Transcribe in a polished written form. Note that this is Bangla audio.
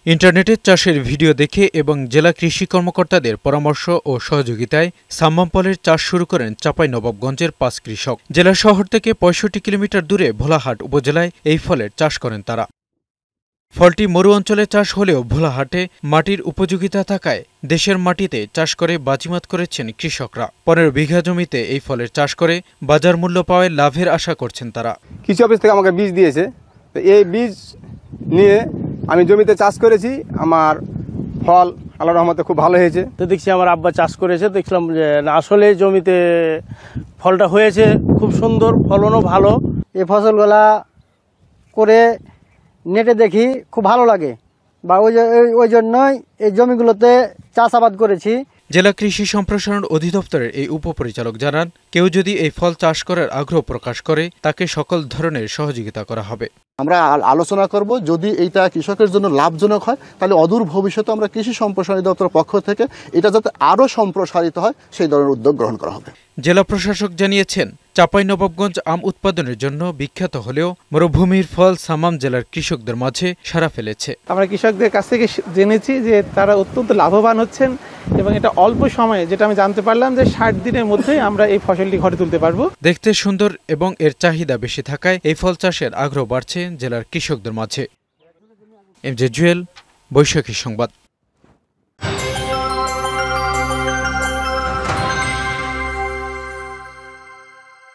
ইন্টারনেটে চাষের ভিডিও দেখে এবং জেলা কৃষি কর্মকর্তাদের পরামর্শ ও সহযোগিতায় সাম্মাম ফলের চাষ শুরু করেন চাঁপাইনবাবগঞ্জের ৫ কৃষক। জেলা শহর থেকে ৬৫ কিলোমিটার দূরে ভোলাহাট উপজেলায় এই ফলের চাষ করেন তারা। ফলটি মরু অঞ্চলে চাষ হলেও ভোলাহাটে মাটির উপযোগিতা থাকায় দেশের মাটিতে চাষ করে বাজিমাত করেছেন কৃষকরা। ১৫ বিঘা জমিতে এই ফলের চাষ করে বাজার মূল্য পাওয়ায় লাভের আশা করছেন তারা। কৃষি অফিস থেকে আমাকে বীজ দিয়েছে, তো এই বীজ নিয়ে আমি জমিতে চাষ করেছি। আমার ফল আল্লাহর রহমতে খুব ভালো হয়েছে। তো দেখছি আমার আব্বা চাষ করেছে, দেখলাম যে আসলে জমিতে ফলটা হয়েছে খুব সুন্দর, ফলনও ভালো। এই ফসলগুলা করে নেটে দেখি খুব ভালো লাগে, বা ওই জন্যই এই জমিগুলোতে চাষাবাদ করেছি। জেলা কৃষি সম্প্রসারণ অধিদপ্তরের এই উপপরিচালক জানান, কেউ যদি এই ফল চাষ করার আগ্রহ প্রকাশ করে তাকে সকল ধরনের সহযোগিতা করা হবে। আমরা আলোচনা করব, যদি এইটা কৃষকের জন্য লাভজনক হয় তাহলে অদূর ভবিষ্যতে আমরা কৃষি সম্প্রসারণ দপ্তরের পক্ষ থেকে এটা যাতে আরও সম্প্রসারিত হয় সেই ধরনের উদ্যোগ গ্রহণ করা হবে। জেলা প্রশাসক জানিয়েছেন, চাঁপাইনবাবগঞ্জ আম উৎপাদনের জন্য বিখ্যাত হলেও মরুভূমির ফল সাম্মাম জেলার কৃষকদের মাঝে সাড়া ফেলেছে। আমরা কৃষকদের কাছ থেকে জেনেছি যে তারা অত্যন্ত লাভবান হচ্ছেন এবং এটা অল্প সময়ে, যেটা আমি জানতে পারলাম যে ৬০ দিনের মধ্যে আমরা এই ফসলটি ঘরে তুলতে পারবো। দেখতে সুন্দর এবং এর চাহিদা বেশি থাকায় এই ফল চাষের আগ্রহ বাড়ছে জেলার কৃষকদের মাঝে। এমজে জুয়েল, বৈশাখী সংবাদ।